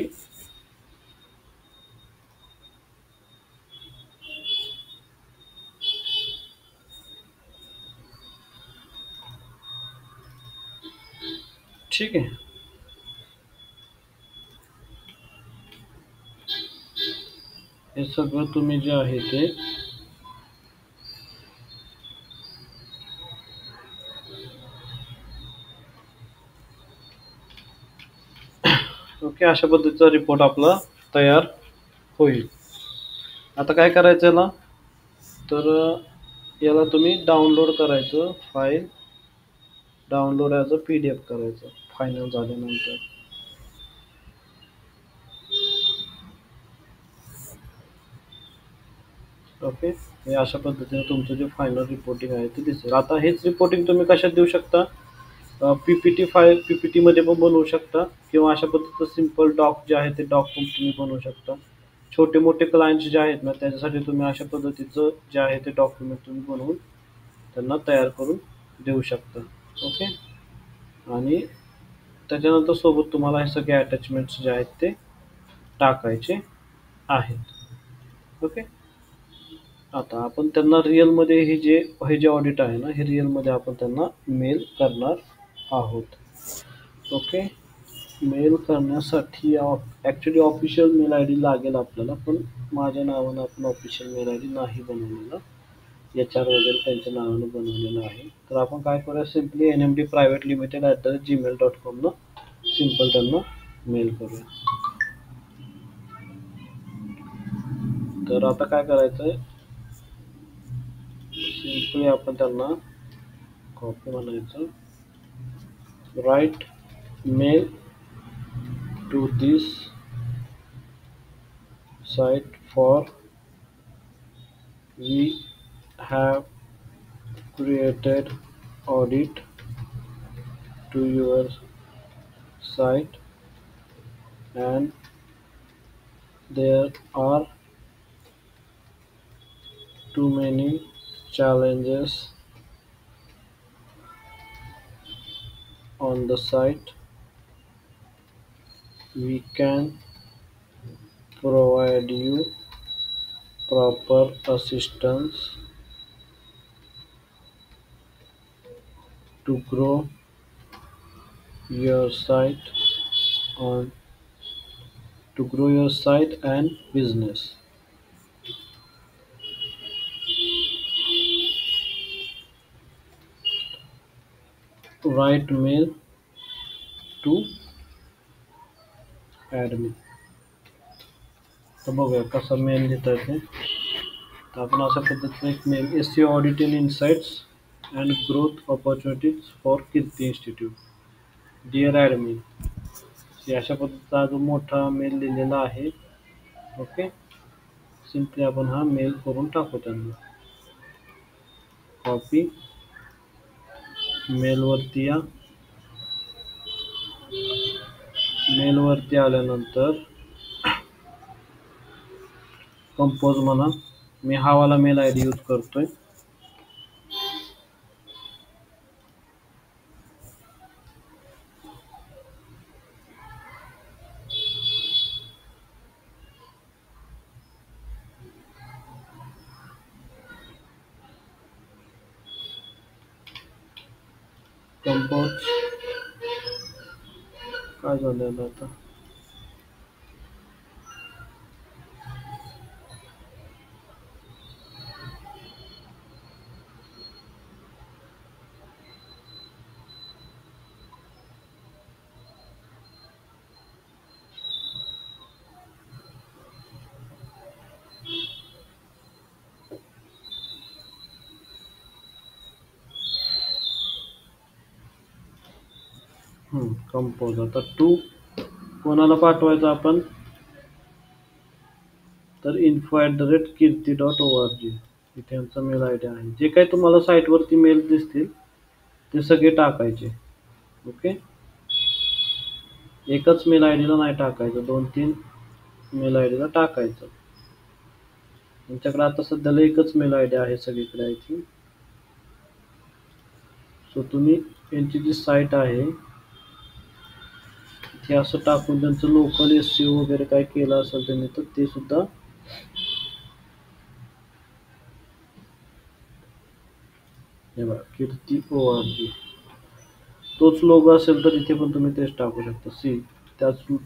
ठीक आहे. हे सगळं तुम्ही जे आहे ते ओके, अशा पद्धतीचा रिपोर्ट आपला तयार होईल. आता काय करायचं याला, तर याला तुम्ही डाउनलोड करायचं, file download as a PDF करायचं फायनल झाल्यानंतर. ओके, हे अशा पद्धतीने तुमचं जे फायनल रिपोर्टिंग आहे ते दिसेल. आता हेच रिपोर्टिंग तुम्ही कशात देऊ शकता, PPT फाईल PPT मध्ये पण बनवू शकता, किंवा अशा पद्धतीचं सिम्पल डॉक जे आहे ते डॉक पण तुम्ही बनवू शकता. छोटे मोठे क्लायंट्स जे आहेत ना, त्याच्यासाठी तुम्ही अशा पद्धतीचं जे आहे ते डॉक्युमेंट तुम्ही बनवून त्यांना तयार करून देऊ शकता. ओके, आणि त्याच्यानंतर सोबत तुम्हाला हे सगळे अटॅचमेंट्स जे आहेत ते टाकायचे आहेत. ओके, आता आपण त्यांना रिअलमध्ये हे जे ऑडिट आहे ना, हे रिअलमध्ये आपण त्यांना मेल करणार आहोत. ओके, मेल करण्यासाठी ॲक्च्युली ऑफिशियल मेल ID लागेल आपल्याला, पण माझ्या नावानं आपण ऑफिशियल मेल ID नाही बनवलेला, HR वगैरे त्यांच्या नावानं बनवलेलं आहे. तर आपण काय करूया, सिम्पली NMDprivatelimited@gmail.com ला सिम्पल त्यांना मेल करूया. तर आता काय करायचं आहे, सिम्पली आपण त्यांना कॉपी म्हणायचं, write mail to this site for we have created audit to your site and there are too many challenges on the site. We can provide you proper assistance to grow your site on to grow your site and business. Write mail to admin. तर बघूया कसा मेल लिहिता येते. तर आपण अशा पद्धतीने एक mail, SEO audit in insights and growth opportunities for Kirti institute, dear admin, अशा पद्धतीचा जो मोठा मेल लिहिलेला आहे. ओके, सिम्पली आपण हा मेल करून टाकू त्यांना. कॉपी, मेलवरती या, मेलवरती आल्यानंतर कंपोज म्हणा, मी हा वाला मेल ID यूज करतोय. कंपोज काय झालेलं आता, कंपोज. आता टू कोणाला पाठवायचं आपण, तर info@kirti.org इथे आमचा मेल आय डी आहे. जे काही तुम्हाला साईटवरती मेल दिसतील ते सगळे टाकायचे. ओके, एकच मेल आय डीला नाही टाकायचं, 2-3 मेल आय डीला टाकायचं. तुमच्याकडे आता सध्याला एकच मेल आय डी आहे सगळीकडे आय थिंक. सो तुम्ही यांची जी साईट आहे ते असं टाकून त्यांचं लोकल SEO वगैरे काय केलं असेल त्यांनी तर ते सुद्धा हे बघा कीर्ती ORG तोच लोगो असेल तर इथे पण तुम्ही तेच टाकू शकता. सी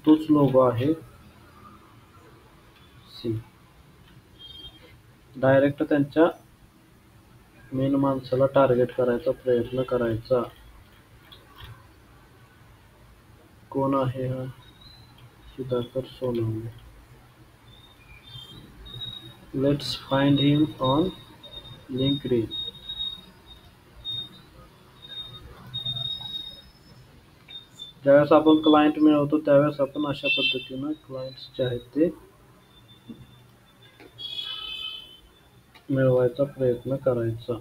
तोच लोगो आहे. सी डायरेक्ट त्यांच्या मेन माणसाला टार्गेट करायचा प्रयत्न करायचा. कोण आहे हा, Sudhakar Sonawane. Let's find him on LinkedIn. ज्यावेळेस आपण क्लायंट मिळवतो त्यावेळेस आपण अशा पद्धतीनं क्लायंट्स जे आहेत ते मिळवायचा प्रयत्न करायचा.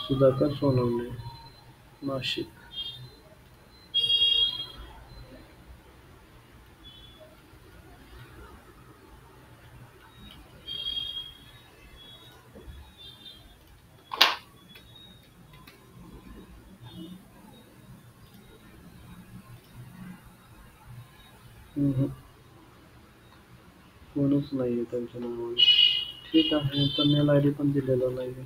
सुधाकर सोनवणे, नाशिक. कोणच नाहीये त्यांच्या नावाने. ठीक आहे, यांचा मेल आय डी पण दिलेला नाहीये.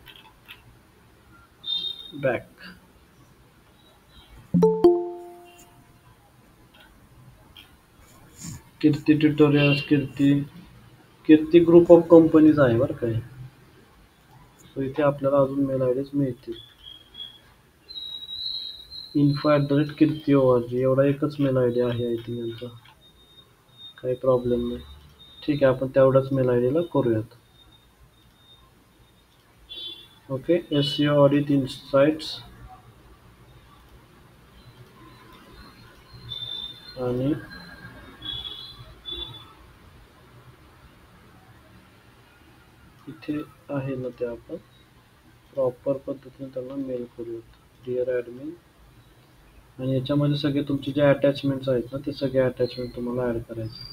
Back. Kirti tutorials, Kirti group of companies आहे बरं काय. सो इथे आपल्याला अजून मेल आय डीज मिळतील. info@kirti.org एवढा एकच मेल आय डी आहे आय थिंक यांचा. काही प्रॉब्लेम नाही. ठीक आहे, आपण तेवढाच मेल आय डीला करूयात. ओके, SEO ऑडिट इनसाइट्स आणि इथे आहे ना ते आपण प्रॉपर पद्धतीने त्यांना मेल करूयात. डिअर ॲडमिन, आणि याच्यामध्ये सगळे तुमचे जे अटॅचमेंट्स आहेत ना ते सगळे अटॅचमेंट तुम्हाला ॲड करायचे.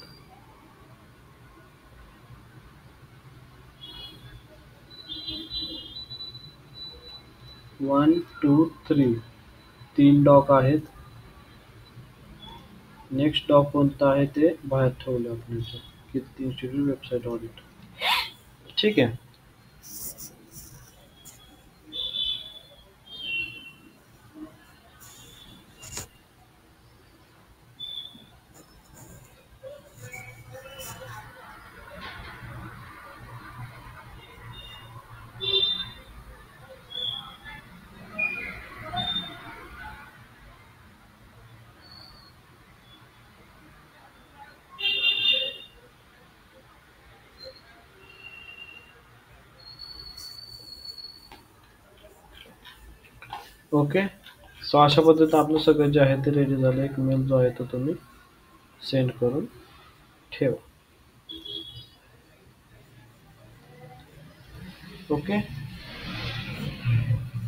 1, 2, 3 3 डॉक आहेत. नेक्स्ट डॉक कोणता आहे ते बाहेर ठेवलं आपण इथे, कीर्ती इन्स्टिट्यूट वेबसाईट ऑडिट. ठीक आहे. ओके, सो अशा पद्धतीने आपलं सगळं जे आहे ते रेडी झालं. एक मेल जो आहे तो तुम्ही सेंड करून ठेवा. ओके,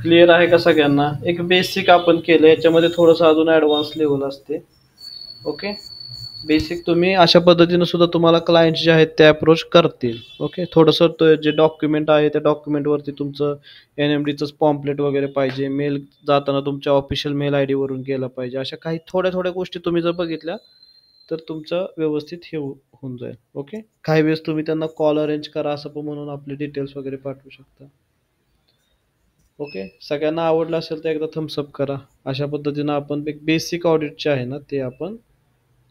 क्लिअर आहे का सगळ्यांना. एक बेसिक आपण केलं, याच्यामध्ये थोडंसं अजून ॲडव्हान्स लेवल असते. ओके, बेसिक तुम्ही अशा पद्धतीनं सुद्धा तुम्हाला क्लायंट जे आहेत ते अप्रोच करतील. ओके, थोडंसं जे डॉक्युमेंट आहे त्या डॉक्युमेंटवरती तुमचं NMDचं पॉम्पलेट वगैरे पाहिजे. मेल जाताना तुमच्या ऑफिशियल मेल आय डीवरून गेला पाहिजे. अशा काही थोड्या गोष्टी तुम्ही जर बघितल्या तर तुमचं व्यवस्थित हे होऊन जाईल. ओके, काही वेळेस तुम्ही त्यांना कॉल अरेंज करा असं पण म्हणून आपले डिटेल्स वगैरे पाठवू शकता. ओके, सगळ्यांना आवडलं असेल तर एकदा थम्सअप करा. अशा पद्धतीनं आपण एक बेसिक ऑडिट जे आहे ना ते आपण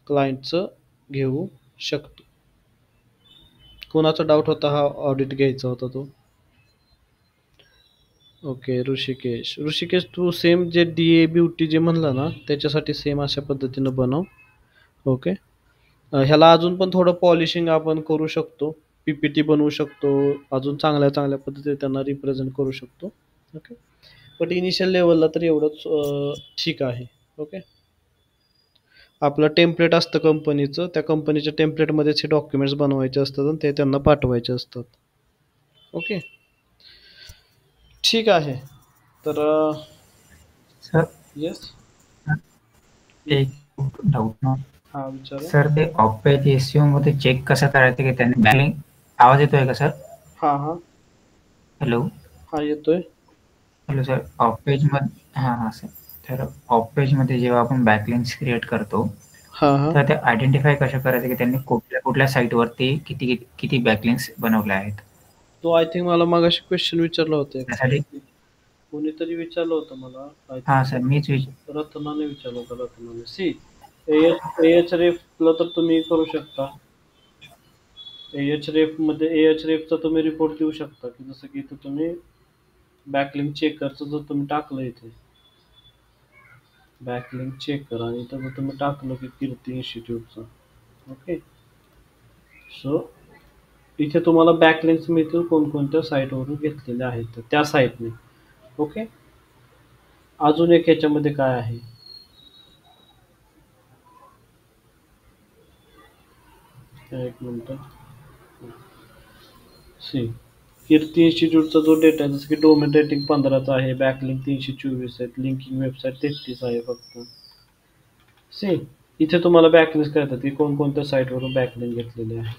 क्लायंटचं घेऊ शकतो. कोणाचा डाऊट होता हा ऑडिट घ्यायचा होता तो. ओके, ऋषिकेश तू सेम जे DA ब्युटी जे म्हणलं ना त्याच्यासाठी सेम अशा पद्धतीनं बनव. ओके, ह्याला अजून पण थोडं पॉलिशिंग आपण करू शकतो. PPT बनवू शकतो, अजून चांगल्या चांगल्या पद्धतीने त्यांना रिप्रेझेंट करू शकतो. ओके. बट इनिशियल लेवलला तर एवढंच ठीक आहे. ओके. आपलं टेम्पलेट असतं कंपनीचं, त्या कंपनीच्या टेम्पलेटमध्येच हे डॉक्युमेंट्स बनवायचे असतात आणि ते त्यांना पाठवायचे असतात. ओके. ठीक आहे. तर सर येस, एक डाऊट ना हा विचारा. सर, ते ऑफ पेज एसईओ मध्ये चेक कसं करायचं की त्यांनी बॅकलिंक आवाज येतोय का सर? हा हा हॅलो हा येतोय. हॅलो सर, ऑफ पेज मध्ये हां सर, तर ऑफ पेज मध्ये जेव्हा आपण बॅकलिंक्स क्रिएट करतो हा हा तर ते आयडेंटिफाय कसं करायचं की त्यांनी कुठल्या कुठल्या साईटवरती किती किती बॅकलिंक्स बनवल्या आहेत? तो आय थिंक मला मगाशी क्वेश्चन विचारला होता त्यासाठी कोणीतरी विचारलं होतं मला. आय हां थिंक सर, मीच रत्नाने विचारलं होतं. रत्नाने एच रेफला तर तुम्ही करू शकता. एच रेफचा तुम्ही रिपोर्ट देऊ शकता की जसं की इथं तुम्ही बॅकलिंक चेकरचं जर तुम्ही टाकलं इथे बॅकलिंक चेकर आणि इथं जर तुम्ही टाकलं की कीर्ती इन्स्टिट्यूटचं. ओके. सो इथे तुम्हाला बॅकलिंक्स मिळतील कोणकोणत्या साईटवरून घेतलेल्या आहेत तर त्या साईटने. ओके. अजून एक ह्याच्यामध्ये काय आहे, एक मिनिट. सी कीर्ती इन्स्टिट्यूटचा जो डेटा आहे जसं की डोमेन रेटिंग 15चा आहे, बॅकलिंक 324 आहेत, लिंकिंग वेबसाईट 33 आहे फक्त. सी इथे तुम्हाला बॅकलिंक्स कळतात की कोणकोणत्या साईटवरून बॅकलिंक घेतलेले आहे.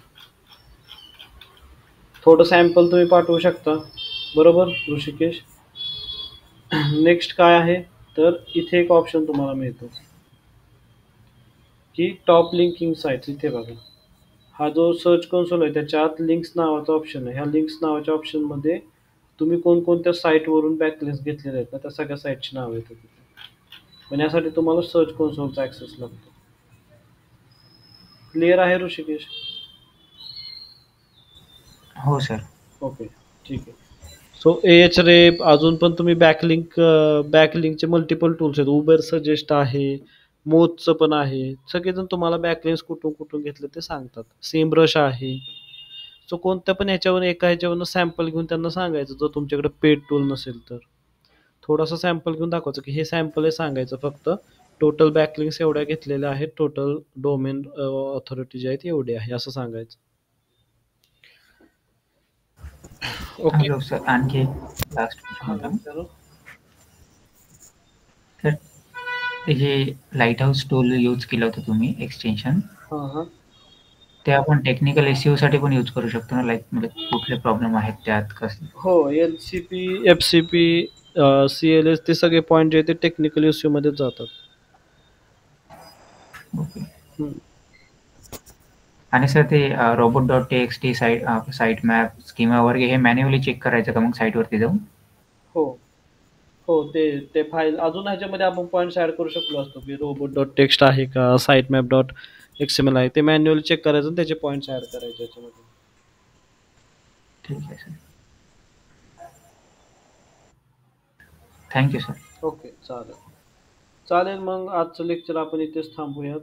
थोडं सॅम्पल तुम्ही पाठवू शकता. बरोबर ऋषिकेश. नेक्स्ट काय आहे तर इथे एक ऑप्शन तुम्हाला मिळतो की टॉप लिंकिंग साईट्स. इथे बघा, हा जो सर्च कन्सोल आहे त्याच्यात लिंक्स नावाचा ऑप्शन आहे. ह्या लिंक्स नावाच्या ऑप्शनमध्ये तुम्ही कोणकोणत्या साईटवरून बॅकलिंक्स घेतलेले आहेत ना त्या सगळ्या साईटची नावं येतात तिथे. पण यासाठी तुम्हाला सर्च कन्सोलचा ॲक्सेस लागतो. क्लिअर आहे ऋषिकेश? हो सर. ओके ठीक आहे. सो एचरेप अजून पण तुम्ही बॅकलिंकचे मल्टिपल टूल्स आहेत. उबेर सजेस्ट आहे, मोजचं पण आहे. सगळेजण तुम्हाला बॅकलिंक्स कुठून कुठून घेतले ते सांगतात. सेम ब्रश आहे. सो कोणत्या पण ह्याच्यावर एका ह्याच्यावरनं सॅम्पल घेऊन त्यांना सांगायचं जर तुमच्याकडे पेड टूल नसेल तर. थोडासा सॅम्पल घेऊन दाखवायचं की हे सॅम्पल आहे सांगायचं फक्त. टोटल बॅकलिंक्स एवढ्या घेतलेल्या आहेत, टोटल डोमेन ऑथॉरिटी जे आहेत एवढे आहे असं सांगायचं. ओके. हॅलो सर, आणखी लास्ट क्वेश्चन होता. विचारू. तर हे लाईट हाऊस टूल यूज केलं होतं तुम्ही एक्सटेन्शन, हां हां ते आपण टेक्निकल एसईओ साठी पण यूज करू शकतो ना? लाईक म्हणजे कुठले प्रॉब्लेम आहेत त्यात कसं? हो. LCP, FCP, CLS ते सगळे पॉईंट जे आहेत ते टेक्निकल इश्यू मध्ये जातात. ओके. हम्म. आणि सर ते robot.txt साईट मॅप स्कीमा वगैरे हे मॅन्युअली चेक करायचं का मग साईटवरती जाऊन? हो हो ते फाईल अजून ह्याच्यामध्ये आपण पॉईंट्स ऍड करू शकलो असतो की रोबोट डॉट टेक्स्ट आहे का, साईट मॅप डॉट XML आहे, ते मॅन्युअली चेक करायचं आणि त्याचे पॉईंट्स ऍड करायचे याच्यामध्ये. ठीक आहे सर. Thank you sir. ओके चालेल. चालेल मग आजचं लेक्चर आपण इथेच थांबूयात.